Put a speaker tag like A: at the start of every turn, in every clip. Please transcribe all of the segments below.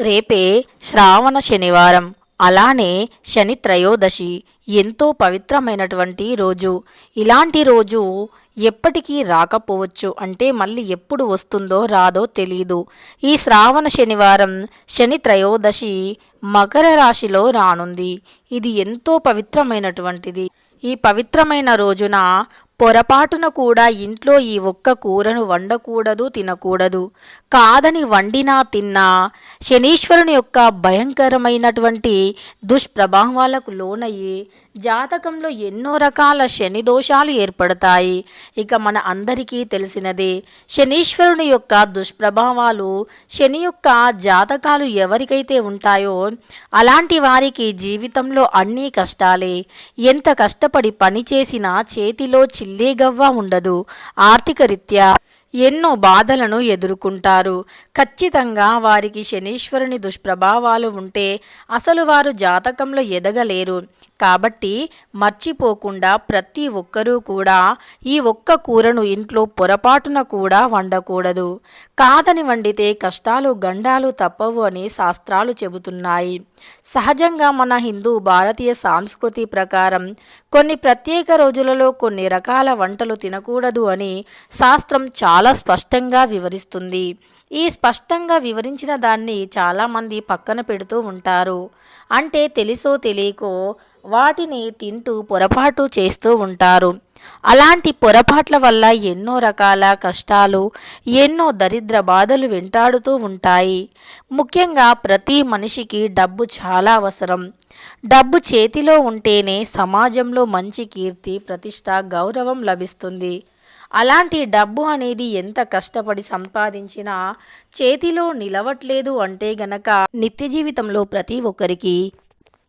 A: రేపే శ్రావణ శనివారం, అలానే శని త్రయోదశి. ఎంతో పవిత్రమైనటువంటి రోజు. ఇలాంటి రోజు ఎప్పటికీ రాకపోవచ్చు, అంటే మళ్ళీ ఎప్పుడు వస్తుందో రాదో తెలీదు. ఈ శ్రావణ శనివారం శని త్రయోదశి మకర రాశిలో రానుంది. ఇది ఎంతో పవిత్రమైనటువంటిది. ఈ పవిత్రమైన రోజున పొరపాటున కూడా ఇంట్లో ఈ ఒక్క కూరను వండకూడదు, తినకూడదు. కాదని వండినా తిన్నా శనీశ్వరుని యొక్క భయంకరమైనటువంటి దుష్ప్రభావాలకు లోనయ్యి జాతకంలో ఎన్నో రకాల శని దోషాలు ఏర్పడతాయి. ఇక మన అందరికీ తెలిసినదే, శనీశ్వరుని యొక్క దుష్ప్రభావాలు, శని యొక్క జాతకాలు ఎవరికైతే ఉంటాయో అలాంటి వారికి జీవితంలో అన్నీ కష్టాలే. ఎంత కష్టపడి పని చేసినా చేతిలో చిల్లేగవ్వ ఉండదు. ఆర్థిక రీత్యా ఎన్నో బాధలను ఎదుర్కొంటారు. ఖచ్చితంగా వారికి శనీశ్వరుని దుష్ప్రభావాలు ఉంటే అసలు వారు జాతకంలో ఎదగలేరు. కాబట్టి మర్చిపోకుండా ప్రతి ఒక్కరూ కూడా ఈ ఒక్క కూరను ఇంట్లో పొరపాటున కూడా వండకూడదు. కాదని వండితే కష్టాలు గండాలు తప్పవు అని శాస్త్రాలు చెబుతున్నాయి. సహజంగా మన హిందూ భారతీయ సంస్కృతి ప్రకారం కొన్ని ప్రత్యేక రోజులలో కొన్ని రకాల వంటలు తినకూడదు అని శాస్త్రం చాలా స్పష్టంగా వివరిస్తుంది. ఈ స్పష్టంగా వివరించిన దాన్ని చాలామంది పక్కన పెడుతూ ఉంటారు. అంటే తెలుసో తెలియకో వాటిని తింటూ పొరపాటు చేస్తూ ఉంటారు. అలాంటి పొరపాట్ల వల్ల ఎన్నో రకాల కష్టాలు, ఎన్నో దరిద్ర బాధలు వెంటాడుతూ ఉంటాయి. ముఖ్యంగా ప్రతి మనిషికి డబ్బు చాలా అవసరం. డబ్బు చేతిలో ఉంటేనే సమాజంలో మంచి కీర్తి, ప్రతిష్ట, గౌరవం లభిస్తుంది. అలాంటి డబ్బు అనేది ఎంత కష్టపడి సంపాదించినా చేతిలో నిలవట్లేదు అంటే గనక నిత్య జీవితంలో ప్రతి ఒక్కరికి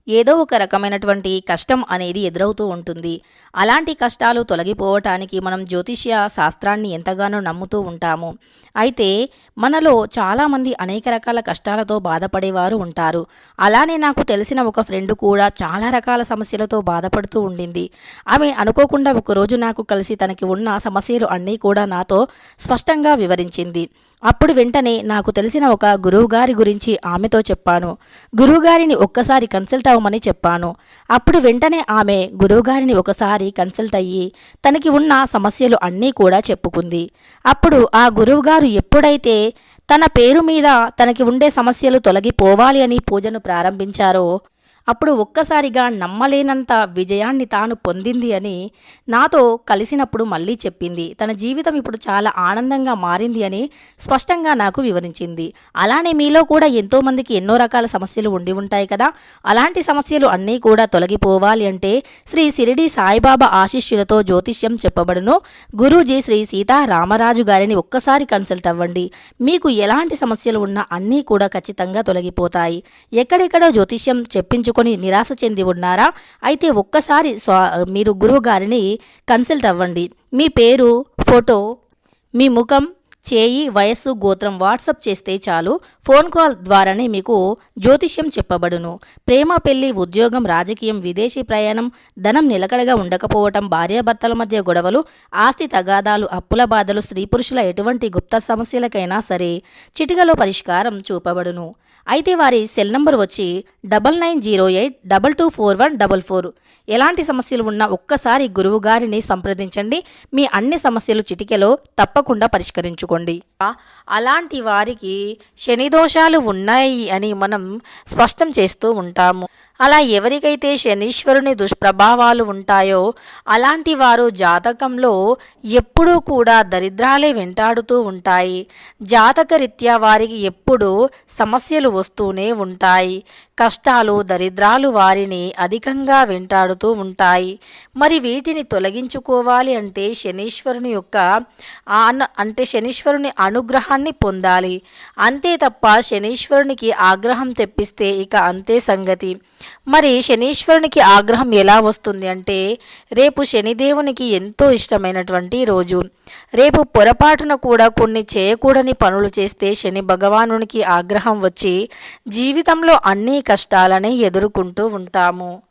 A: ఏదో ఒక రకమైనటువంటి కష్టం అనేది ఎదురవుతూ ఉంటుంది. అలాంటి కష్టాలు తొలగిపోవటానికి మనం జ్యోతిష్య శాస్త్రాన్ని ఎంతగానో నమ్ముతూ ఉంటాము. అయితే మనలో చాలామంది అనేక రకాల కష్టాలతో బాధపడేవారు ఉంటారు. అలానే నాకు తెలిసిన ఒక ఫ్రెండ్ కూడా చాలా రకాల సమస్యలతో బాధపడుతూ ఉండింది. ఆమె అనుకోకుండా ఒకరోజు నాకు కలిసి తనకి ఉన్న సమస్యలు అన్నీ కూడా నాతో స్పష్టంగా వివరించింది. అప్పుడు వెంటనే నాకు తెలిసిన ఒక గురువుగారి గురించి ఆమెతో చెప్పాను. గురువుగారిని ఒక్కసారి కన్సల్ట్ అవ్వమని చెప్పాను. అప్పుడు వెంటనే ఆమె గురువుగారిని ఒకసారి కన్సల్ట్ అయ్యి తనకి ఉన్న సమస్యలు అన్నీ కూడా చెప్పుకుంది. అప్పుడు ఆ గురువుగారు ఎప్పుడైతే తన పేరు మీద తనకి ఉండే సమస్యలు తొలగిపోవాలి అని పూజను ప్రారంభించారో అప్పుడు ఒక్కసారిగా నమ్మలేనంత విజయాన్ని తాను పొందింది అని నాతో కలిసినప్పుడు మళ్ళీ చెప్పింది. తన జీవితం ఇప్పుడు చాలా ఆనందంగా మారింది అని స్పష్టంగా నాకు వివరించింది. అలానే మీలో కూడా ఎంతోమందికి ఎన్నో రకాల సమస్యలు ఉండి ఉంటాయి కదా. అలాంటి సమస్యలు అన్నీ కూడా తొలగిపోవాలి అంటే శ్రీ షిరిడి సాయిబాబా ఆశీస్సులతో జ్యోతిష్యం చెప్పబడును. గురూజీ శ్రీ సీతారామరాజు గారిని ఒక్కసారి కన్సల్ట్ అవ్వండి. మీకు ఎలాంటి సమస్యలు ఉన్నా అన్నీ కూడా ఖచ్చితంగా తొలగిపోతాయి. ఎక్కడెక్కడో జ్యోతిష్యం చెప్పించుకొని నిరాశ చెంది ఉన్నారా? అయితే ఒక్కసారి మీరు గురువు గారిని కన్సల్ట్ అవ్వండి. మీ పేరు, ఫోటో, మీ ముఖం, చేయి, వయస్సు, గోత్రం వాట్సప్ చేస్తే చాలు. ఫోన్ కాల్ ద్వారానే మీకు జ్యోతిష్యం చెప్పబడును. ప్రేమ, పెళ్లి, ఉద్యోగం, రాజకీయం, విదేశీ ప్రయాణం, ధనం నిలకడగా ఉండకపోవటం, భార్యాభర్తల మధ్య గొడవలు, ఆస్తి తగాదాలు, అప్పుల బాధలు, స్త్రీ పురుషుల ఎటువంటి గుప్త సమస్యలకైనా సరే చిటికలో పరిష్కారం చూపబడును. అయితే వారి సెల్ నంబర్ వచ్చి 9908224144. ఎలాంటి సమస్యలు ఉన్నా ఒక్కసారి గురువుగారిని సంప్రదించండి. మీ అన్ని సమస్యలు చిటికెలో తప్పకుండా పరిష్కరించుకోండి. అలాంటి వారికి శని దోషాలు ఉన్నాయి అని మనం స్పష్టం చేస్తూ ఉంటాము. అలా ఎవరికైతే శనీశ్వరుని దుష్ప్రభావాలు ఉంటాయో అలాంటి వారు జాతకంలో ఎప్పుడూ కూడా దరిద్రాలే వెంటాడుతూ ఉంటాయి. జాతకరీత్యా వారికి ఎప్పుడూ సమస్యలు వస్తూనే ఉంటాయి. కష్టాలు, దరిద్రాలు వారిని అధికంగా వెంటాడుతూ ఉంటాయి. మరి వీటిని తొలగించుకోవాలి అంటే శనీశ్వరుని యొక్క శనీశ్వరుని అనుగ్రహాన్ని పొందాలి. అంతే తప్ప శనీశ్వరునికి ఆగ్రహం తెప్పిస్తే ఇక అంతే సంగతి. మరి శనీశ్వరునికి ఆగ్రహం ఎలా వస్తుంది అంటే రేపు శనిదేవునికి ఎంతో ఇష్టమైనటువంటి రోజు. రేపు పొరపాటున కూడా కొన్ని చేయకూడని పనులు చేస్తే శని భగవానునికి ఆగ్రహం వచ్చి జీవితంలో అన్ని కష్టాలని ఎదుర్కొంటూ ఉంటాము.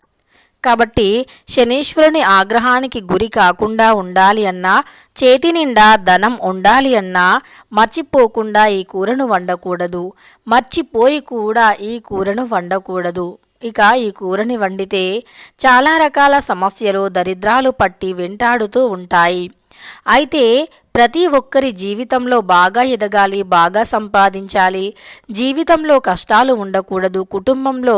A: కాబట్టి శనీశ్వరుని ఆగ్రహానికి గురి కాకుండా ఉండాలి అన్నా, చేతి నిండా ధనం ఉండాలి అన్నా మర్చిపోకుండా ఈ కూరను వండకూడదు. మర్చిపోయి కూడా ఈ కూరను వండకూడదు. ఇక ఈ కూరని వండితే చాలా రకాల సమస్యలు, దరిద్రాలు పట్టి వెంటాడుతూ ఉంటాయి. అయితే ప్రతి ఒక్కరి జీవితంలో బాగా ఎదగాలి, బాగా సంపాదించాలి, జీవితంలో కష్టాలు ఉండకూడదు, కుటుంబంలో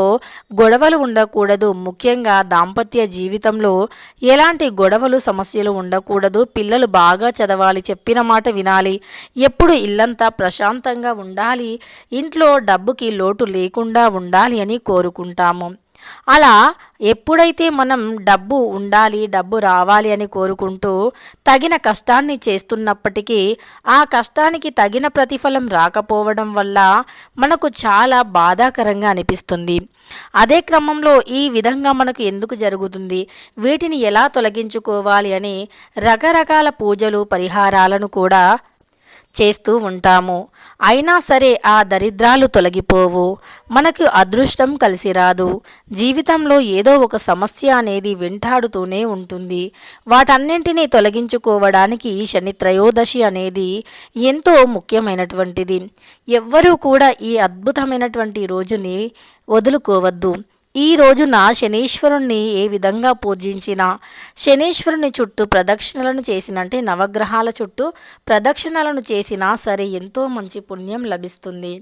A: గొడవలు ఉండకూడదు, ముఖ్యంగా దాంపత్య జీవితంలో ఎలాంటి గొడవలు సమస్యలు ఉండకూడదు, పిల్లలు బాగా చదవాలి, చెప్పిన మాట వినాలి, ఎప్పుడు ఇల్లంతా ప్రశాంతంగా ఉండాలి, ఇంట్లో డబ్బుకి లోటు లేకుండా ఉండాలి అని కోరుకుంటాము. అలా ఎప్పుడైతే మనం డబ్బు ఉండాలి, డబ్బు రావాలి అని కోరుకుంటూ తగిన కష్టాన్ని చేస్తున్నప్పటికీ ఆ కష్టానికి తగిన ప్రతిఫలం రాకపోవడం వల్ల మనకు చాలా బాధాకరంగా అనిపిస్తుంది. అదే క్రమంలో ఈ విధంగా మనకు ఎందుకు జరుగుతుంది, వీటిని ఎలా తొలగించుకోవాలి అని రకరకాల పూజలు, పరిహారాలను కూడా చేస్తూ ఉంటాము. అయినా సరే ఆ దరిద్రాలు తొలగిపోవు, మనకు అదృష్టం కలిసి రాదు, జీవితంలో ఏదో ఒక సమస్య అనేది వెంటాడుతూనే ఉంటుంది. వాటన్నింటినీ తొలగించుకోవడానికి శని త్రయోదశి అనేది ఎంతో ముఖ్యమైనటువంటిది. ఎవ్వరూ కూడా ఈ అద్భుతమైనటువంటి రోజుని వదులుకోవద్దు. ఈ రోజున శనీశ్వరుణ్ణి ఏ విధంగా పూజించినా, శనీశ్వరుని చుట్టూ ప్రదక్షిణలను చేసినంటే నవగ్రహాల చుట్టూ ప్రదక్షిణలను చేసినా సరే ఎంతో మంచి పుణ్యం లభిస్తుంది.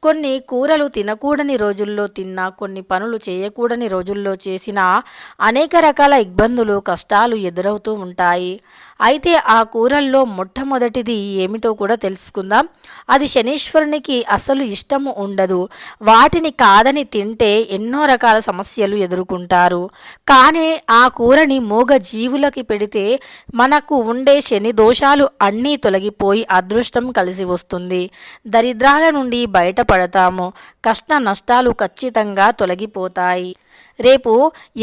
A: కొన్ని కూరలు తినకూడని రోజుల్లో తిన్నా, కొన్ని పనులు చేయకూడని రోజుల్లో చేసినా అనేక రకాల ఇబ్బందులు, కష్టాలు ఎదురవుతూ ఉంటాయి. అయితే ఆ కూరల్లో మొట్టమొదటిది ఏమిటో కూడా తెలుసుకుందాం. అది శనీశ్వరునికి అసలు ఇష్టము ఉండదు. వాటిని కాదని తింటే ఎన్నో రకాల సమస్యలు ఎదుర్కొంటారు. కానీ ఆ కూరని మూగ జీవులకి పెడితే మనకు ఉండే శని దోషాలు అన్నీ తొలగిపోయి అదృష్టం కలిసి వస్తుంది. దరిద్రాల నుండి బయటపడతాము. కష్ట నష్టాలు ఖచ్చితంగా తొలగిపోతాయి. రేపు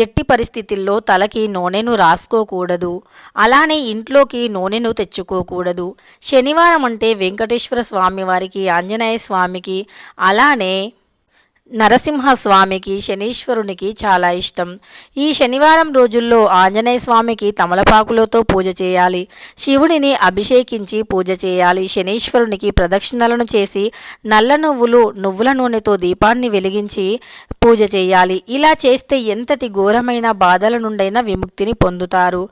A: ఎట్టి పరిస్థితుల్లో తలకి నూనెను రాసుకోకూడదు, అలానే ఇంట్లోకి నూనెను తెచ్చుకోకూడదు. శనివారం అంటే వెంకటేశ్వర స్వామి వారికి, ఆంజనేయ స్వామికి, అలానే నరసింహస్వామికి, శనీశ్వరునికి చాలా ఇష్టం. ఈ శనివారం రోజుల్లో ఆంజనేయ స్వామికి తమలపాకులతో పూజ చేయాలి, శివుడిని అభిషేకించి పూజ చేయాలి, శనీశ్వరునికి ప్రదక్షిణలను చేసి నల్ల నువ్వుల నూనెతో దీపాన్ని వెలిగించి పూజ చేయాలి. ఇలా చేస్తే ఎంతటి ఘోరమైన బాధల నుండైనా విముక్తిని పొందుతారు.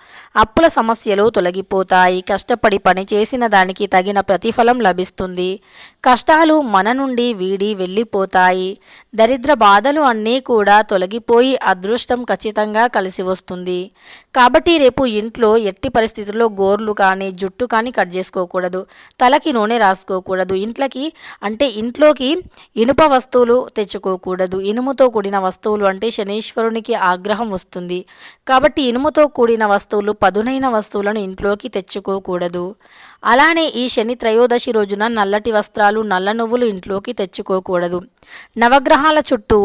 A: అప్పుల సమస్యలు తొలగిపోతాయి. కష్టపడి పని చేసిన దానికి తగిన ప్రతిఫలం లభిస్తుంది. కష్టాలు మన నుండి వీడి వెళ్ళిపోతాయి. దరిద్ర బాధలు అన్నీ కూడా తొలగిపోయి అదృష్టం ఖచ్చితంగా కలిసి వస్తుంది. కాబట్టి రేపు ఇంట్లో ఎట్టి పరిస్థితుల్లో గోర్లు కానీ, జుట్టు కానీ కట్ చేసుకోకూడదు, తలకి నూనె రాసుకోకూడదు, ఇంట్లోకి ఇనుప వస్తువులు తెచ్చుకోకూడదు. ఇనుముతో కూడిన వస్తువులు అంటే శనీశ్వరునికి ఆగ్రహం వస్తుంది. కాబట్టి ఇనుముతో కూడిన వస్తువులు, పదునైన వస్తువులను ఇంట్లోకి తెచ్చుకోకూడదు. అలానే ఈ శని త్రయోదశి రోజున నల్లటి వస్త్రాలు, నల్ల నువ్వులు ఇంట్లోకి తెచ్చుకోకూడదు. నవగ్రహాల చుట్టూ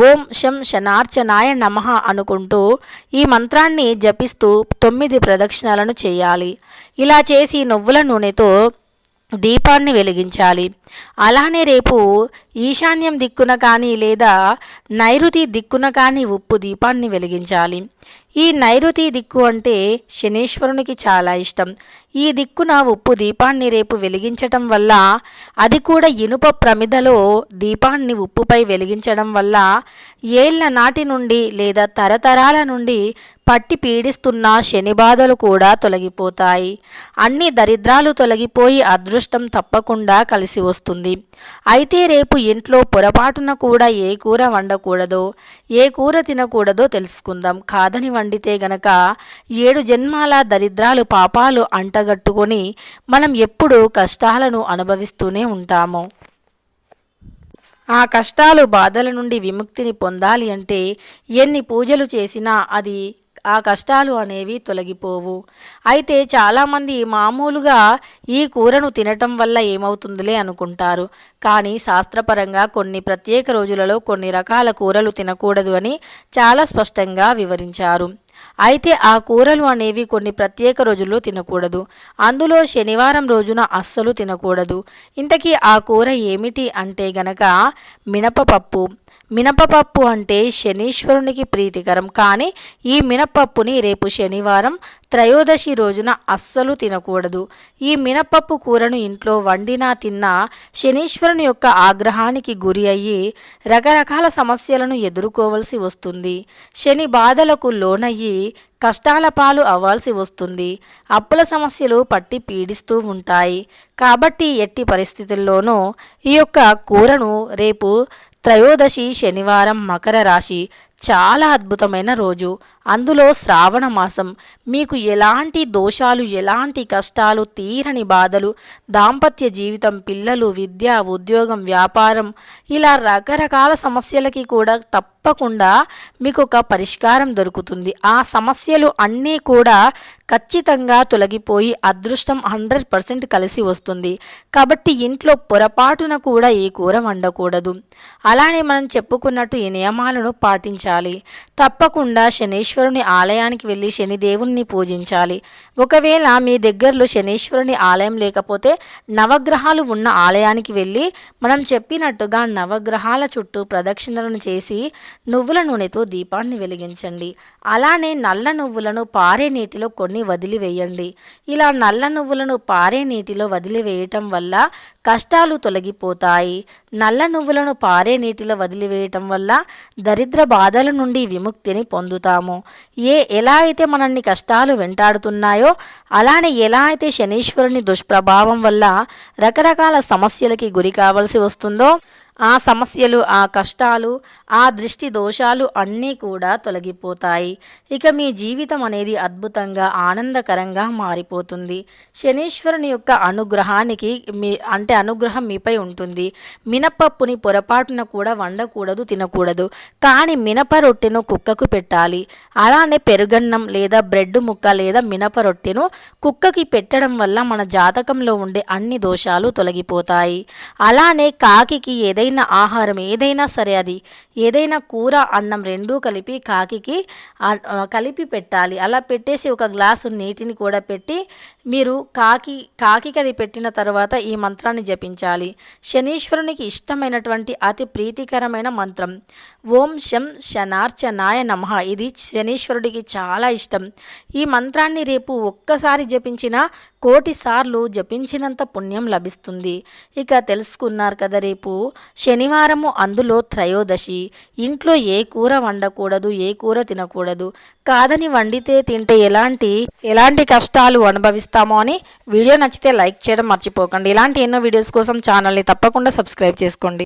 A: ఓం శం శనార్చనాయ నమః అనుకుంటూ ఈ మంత్రాన్ని జపిస్తూ 9 ప్రదక్షిణాలను చేయాలి. ఇలా చేసి నువ్వుల నూనెతో దీపాన్ని వెలిగించాలి. అలానే రేపు ఈశాన్యం దిక్కున కానీ లేదా నైరుతి దిక్కున కానీ ఉప్పు దీపాన్ని వెలిగించాలి. ఈ నైరుతి దిక్కు అంటే శనీశ్వరునికి చాలా ఇష్టం. ఈ దిక్కున ఉప్పు దీపాన్ని రేపు వెలిగించటం వల్ల, అది కూడా ఇనుప ప్రమిదలో దీపాన్ని ఉప్పుపై వెలిగించడం వల్ల ఏళ్ల నాటి నుండి లేదా తరతరాల నుండి పట్టి పీడిస్తున్న శని బాధలు కూడా తొలగిపోతాయి. అన్ని దరిద్రాలు తొలగిపోయి అదృష్టం తప్పకుండా కలిసి వస్తుంది. అయితే రేపు ఇంట్లో పొరపాటున కూడా ఏ కూర వండకూడదో, ఏ కూర తినకూడదో తెలుసుకుందాం. కాదని వండితే గనక 7 జన్మాల దరిద్రాలు, పాపాలు అంటగట్టుకొని మనం ఎప్పుడూ కష్టాలను అనుభవిస్తూనే ఉంటాము. ఆ కష్టాలు, బాధల నుండి విముక్తిని పొందాలి అంటే ఎన్ని పూజలు చేసినా ఆ కష్టాలు అనేవి తొలగిపోవు. అయితే చాలామంది మామూలుగా ఈ కూరను తినటం వల్ల ఏమవుతుందిలే అనుకుంటారు. కానీ శాస్త్రపరంగా కొన్ని ప్రత్యేక రోజులలో కొన్ని రకాల కూరలు తినకూడదు అని చాలా స్పష్టంగా వివరించారు. అయితే ఆ కూరలు అనేవి కొన్ని ప్రత్యేక రోజుల్లో తినకూడదు. అందులో శనివారం రోజున అస్సలు తినకూడదు. ఇంతకీ ఆ కూర ఏమిటి అంటే గనక మినపపప్పు. మినపపప్పు అంటే శనీశ్వరునికి ప్రీతికరం, కానీ ఈ మినపప్పుని రేపు శనివారం త్రయోదశి రోజున అస్సలు తినకూడదు. ఈ మినపప్పు కూరను ఇంట్లో వండినా తిన్నా శనీశ్వరుని యొక్క ఆగ్రహానికి గురి అయ్యి రకరకాల సమస్యలను ఎదుర్కోవలసి వస్తుంది. శని బాధలకు లోనయ్యి కష్టాల పాలు అవ్వాల్సి వస్తుంది. అప్పుల సమస్యలు పట్టి పీడిస్తూ ఉంటాయి. కాబట్టి ఎట్టి పరిస్థితుల్లోనూ ఈ యొక్క కూరను రేపు త్రయోదశి శనివారం, మకర రాశి చాలా అద్భుతమైన రోజు. అందులో శ్రావణ మాసం. మీకు ఎలాంటి దోషాలు, ఎలాంటి కష్టాలు, తీరని బాధలు, దాంపత్య జీవితం, పిల్లలు, విద్య, ఉద్యోగం, వ్యాపారం, ఇలా రకరకాల సమస్యలకి కూడా తప్పకుండా మీకు ఒక పరిష్కారం దొరుకుతుంది. ఆ సమస్యలు అన్నీ కూడా ఖచ్చితంగా తొలగిపోయి అదృష్టం 100% కలిసి వస్తుంది. కాబట్టి ఇంట్లో పొరపాటున కూడా ఈ కూర వండకూడదు. అలానే మనం చెప్పుకున్నట్టు ఈ నియమాలను పాటించాలి. తప్పకుండా శనీశ్వరుని ఆలయానికి వెళ్ళి శనిదేవుణ్ణి పూజించాలి. ఒకవేళ మీ దగ్గరలో శనీశ్వరుని ఆలయం లేకపోతే నవగ్రహాలు ఉన్న ఆలయానికి వెళ్ళి మనం చెప్పినట్టుగా నవగ్రహాల చుట్టూ ప్రదక్షిణలను చేసి నువ్వుల నూనెతో దీపాన్ని వెలిగించండి. అలానే నల్ల నువ్వులను పారే నీటిలో కొన్ని వదిలివేయండి. ఇలా నల్ల నువ్వులను పారే నీటిలో వదిలివేయటం వల్ల కష్టాలు తొలగిపోతాయి. నల్ల నువ్వులను పారే నీటిలో వదిలివేయటం వల్ల దరిద్ర బాధల నుండి విముక్తిని పొందుతాము. ఎలా అయితే మనల్ని కష్టాలు వెంటాడుతున్నాయో, అలానే ఎలా అయితే శనీశ్వరుని దుష్ప్రభావం వల్ల రకరకాల సమస్యలకి గురి కావాల్సి వస్తుందో, ఆ సమస్యలు, ఆ కష్టాలు, ఆ దృష్టి దోషాలు అన్నీ కూడా తొలగిపోతాయి. ఇక మీ జీవితం అనేది అద్భుతంగా ఆనందకరంగా మారిపోతుంది. శనీశ్వరుని యొక్క అనుగ్రహానికి అనుగ్రహం మీపై ఉంటుంది. మినపప్పుని పొరపాటున కూడా వండకూడదు, తినకూడదు. కానీ మినప రొట్టెను కుక్కకు పెట్టాలి. అలానే పెరుగన్నం లేదా బ్రెడ్ ముక్క లేదా మినప రొట్టెను కుక్కకి పెట్టడం వల్ల మన జాతకంలో ఉండే అన్ని దోషాలు తొలగిపోతాయి. అలానే కాకికి ఏదైనా ఆహారం, ఏదైనా సరే, అది ఏదైనా కూర, అన్నం రెండూ కలిపి కాకికి కలిపి పెట్టాలి. అలా పెట్టేసి ఒక గ్లాసు నీటిని కూడా పెట్టి మీరు కాకికి అది పెట్టిన తర్వాత ఈ మంత్రాన్ని జపించాలి. శనీశ్వరునికి ఇష్టమైనటువంటి అతి ప్రీతికరమైన మంత్రం ఓం శం శనార్చనాయ నమః. ఇది శనీశ్వరుడికి చాలా ఇష్టం. ఈ మంత్రాన్ని రేపు ఒక్కసారి జపించినా 1,000,000 సార్లు జపించినంత పుణ్యం లభిస్తుంది. ఇక తెలుసుకున్నారు కదా, రేపు శనివారము, అందులో త్రయోదశి. ఇంట్లో ఏ కూర వండకూడదు, ఏ కూర తినకూడదు. కాదని వండితే తింటే ఎలాంటి కష్టాలు అనుభవిస్తామో అని. వీడియో నచ్చితే లైక్ చేయడం మర్చిపోకండి. ఇలాంటి ఎన్నో వీడియోస్ కోసం ఛానల్ని తప్పకుండా సబ్స్క్రైబ్ చేసుకోండి.